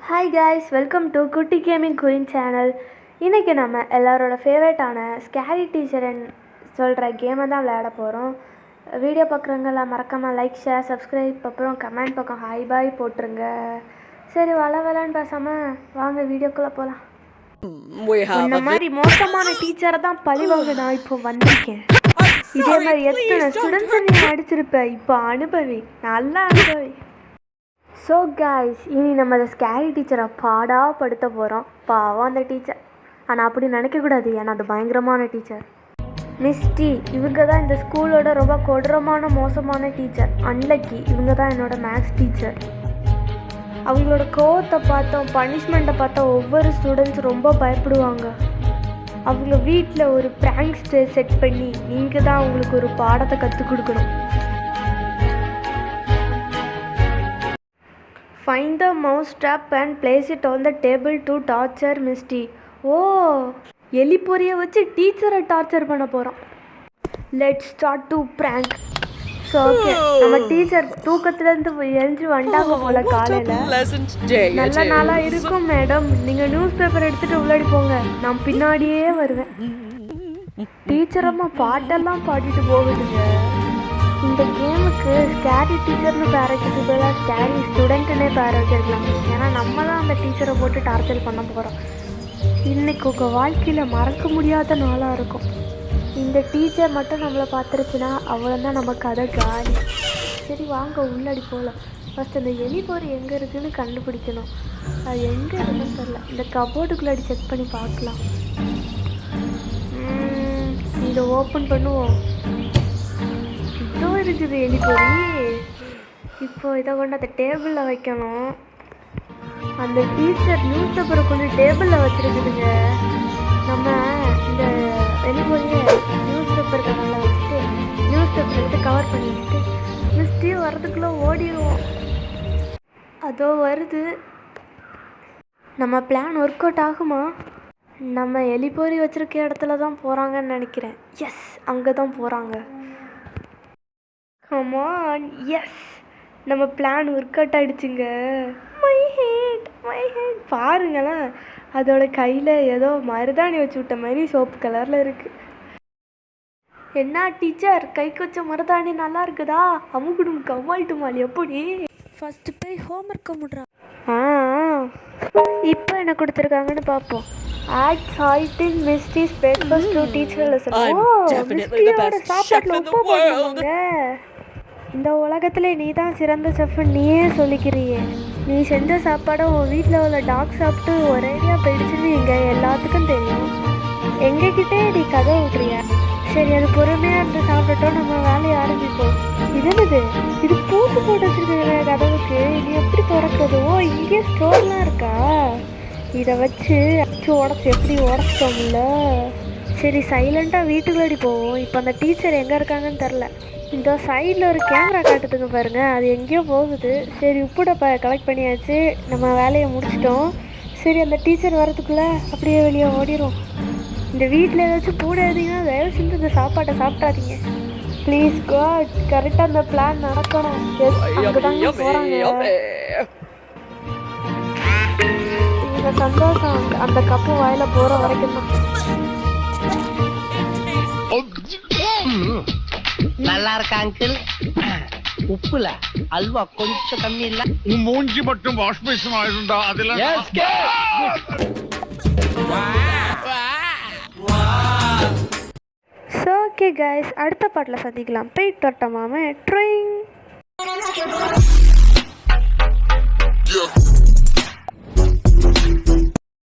Hi guys, welcome to குட்டி gaming queen channel. இன்றைக்கி நம்ம எல்லாரோட ஃபேவரட்டான ஸ்கேரி டீச்சர்ன்னு சொல்கிற கேமை தான் விளையாட போகிறோம். வீடியோ பார்க்குறவங்களாம் மறக்காமல் லைக், ஷேர், சப்ஸ்கிரைப், அப்புறம் கமெண்ட் பக்கம் ஹாய் பாய் போட்டுருங்க. சரி, வளன்னு பேசாமல் வாங்க வீடியோக்குள்ளே போகலாம். இந்த மாதிரி மோசமான டீச்சரை தான் பழிவாங்க நான் இப்போ வந்திருக்கேன். இதே மாதிரி எத்தனை ஸ்டூடெண்ட்ஸை நீங்கள் அடிச்சிருப்பேன். இப்போ அனுபவி, நல்லா அனுபவி. ஸோ காய்ஸ், இனி நம்ம அந்த ஸ்கேரி டீச்சரை படுத்த போகிறோம். பாவம் அந்த டீச்சர். ஆனால் அப்படி நினைக்கக்கூடாது, ஏன்னா அது பயங்கரமான டீச்சர். மிஸ்டி இவங்க தான் இந்த ஸ்கூலோட ரொம்ப கொடூரமான மோசமான டீச்சர். அன்லக்கி இவங்க தான் என்னோடய மேக்ஸ் டீச்சர். அவங்களோட கோவத்தை பார்த்தோம், பனிஷ்மெண்ட்டை பார்த்தோம் ஒவ்வொரு ஸ்டூடெண்ட்ஸ் ரொம்ப பயப்படுவாங்க. அவங்க வீட்டில் ஒரு ப்ராங்க் ஸ்டேஜ் செட் பண்ணி நீங்கள் தான் அவங்களுக்கு ஒரு பாடத்தை கற்றுக் கொடுக்கணும். Find the mouse trap and place it on the table to torture Misty. ஓ, எலி பொரியை வச்சு டீச்சரை டார்ச்சர் பண்ண போகிறோம். Let's start to prank. So okay, நம்ம டீச்சர் தூக்கத்துலேருந்து எழுந்து வந்துட்டாங்க போல. காலையில் நல்ல நாளாக இருக்கும் மேடம், நீங்கள் நியூஸ் பேப்பர் எடுத்துகிட்டு உள்ளாடி போங்க, நான் பின்னாடியே வருவேன். டீச்சரம்மா பாட்டெல்லாம் பாடிட்டு போகுதுங்க. இந்த கேமுக்கு ஸ்கேரி டீச்சர்னு பேர் வைக்கிறது பதிலாக ஸ்கேரி ஸ்டூடெண்ட்டுன்னே பேர் வச்சிருக்கலாம். ஏன்னா நம்ம தான் அந்த டீச்சரை போட்டு டார்ச்சர் பண்ண போகிறோம். இன்றைக்கி உங்கள் வாழ்க்கையில் மறக்க முடியாத நாளாக இருக்கும். இந்த டீச்சர் மட்டும் நம்மளை பார்த்துருச்சுன்னா அவ்வளோதான், நம்ம கதை காலி. சரி வாங்க உள்ளாடி போகலாம். ஃபஸ்ட் அந்த எலி பொறி எங்கே இருக்குதுன்னு கண்டுபிடிக்கணும். அது எங்கே இருக்குன்னு தெரில. இந்த கபோர்டுக்குள்ளாடி செக் பண்ணி பார்க்கலாம். இதை ஓப்பன் பண்ணுவோம். இருக்குது எலி பொறி. இப்போ இதை கொண்டு அந்த டேபிளில் வைக்கணும். அந்த டீச்சர் நியூஸ் பேப்பரை கொண்டு டேபிளில் வச்சுருக்குதுங்க. நம்ம இந்த எலி பொறியை நியூஸ் பேப்பர் கவரில் வச்சுட்டு நியூஸ் பேப்பரை எடுத்து கவர் பண்ணி வச்சுட்டு மிஸ்டி வர்றதுக்குள்ளே ஓடிடுவோம். அதோ வருது. நம்ம பிளான் ஒர்க் அவுட் ஆகுமா? நம்ம எலி பொறி வச்சுருக்க இடத்துல தான் போகிறாங்கன்னு நினைக்கிறேன். எஸ், அங்கே தான் போகிறாங்க. Come on, yes, நம்ம பிளான் ஒர்க் அவுட் ஆகிடுச்சுங்க. மை ஹேட் பாருங்களேன், அதோட கையில் ஏதோ மருதாணி வச்சு விட்ட மாதிரி சோப்பு கலரில் இருக்குது. என்ன டீச்சர், கைக்கு வச்ச மருதாணி நல்லா இருக்குதா? அமுகுடும் கவ்வால்ட்டுமால் எப்படி? ஃபஸ்ட்டு போய் ஹோம்ஒர்க்கை முடுறா. இப்போ என்ன கொடுத்துருக்காங்கன்னு பார்ப்போம். Add salt in Misty's breakfast to teach her lesson. மிஸ்டியோட சாப்பாட்டில் உப்பு போடுவாங்க. இந்த உலகத்தில் நீ தான் சிறந்த செஃப்னு நீயே சொல்லிக்கிறியே. நீ செஞ்ச சாப்பாடை உன் வீட்டில் உள்ள டாக் சாப்பிட்டு ஒரேடியாக போயிடுச்சுன்னு இங்கே எல்லாத்துக்கும் தெரியும். எங்ககிட்டே நீ கதை விட்றியா? சரி, அது பொறுமையாக இருந்து சாப்பிட்டோம், நம்ம வேலையை ஆரம்பிப்போம். இது என்னது? இது பூட்டு போட்டு வச்சுருக்கிற கதவுக்கு நீ எப்படி திறக்கிறது? ஓ, இங்கே ஸ்டோர்லாம் இருக்கா? இதை வச்சு உடச்சி எப்படி உடச்சிட்டோம்ல. சரி, சைலண்ட்டாக வீட்டுக்குள்ளாடி போவோம். இப்போ அந்த டீச்சர் எங்கே இருக்காங்கன்னு தெரில. இந்த சைடில் ஒரு கேமரா காட்டுதுங்க பாருங்கள், அது எங்கேயோ போகுது. சரி, உப்புடப்ப கலெக்ட் பண்ணியாச்சு, நம்ம வேலையை முடிச்சிட்டோம். சரி, அந்த டீச்சர் வரதுக்குள்ளே அப்படியே வெளியே ஓடிடும். இந்த வீட்டில் ஏதாச்சும் கூட இருந்தீங்கன்னா தயவு செஞ்சு இந்த சாப்பாட்டை சாப்பிட்றாதீங்க ப்ளீஸ் காட். கரெக்டாக அந்த பிளான் நடக்கணும். அங்கே தாங்க போகிறாங்க. இந்த சந்தோஷம் அந்த கப்பு வாயில் போகிற வரைக்கும் தான். நல்லா இருக்கா அங்கிள்? உப்புல அல்வா கொஞ்சம் கம்மி இல்ல? மூஞ்சி மட்டும் வாஷ் பேஷன் ஆயிருந்தா அதெல்லாம். ஸோ ஓகே கைஸ், அடுத்த பாட்டில் சந்திக்கலாம். போயிட்டு வரட்டோமாமே. ட்ரிங்.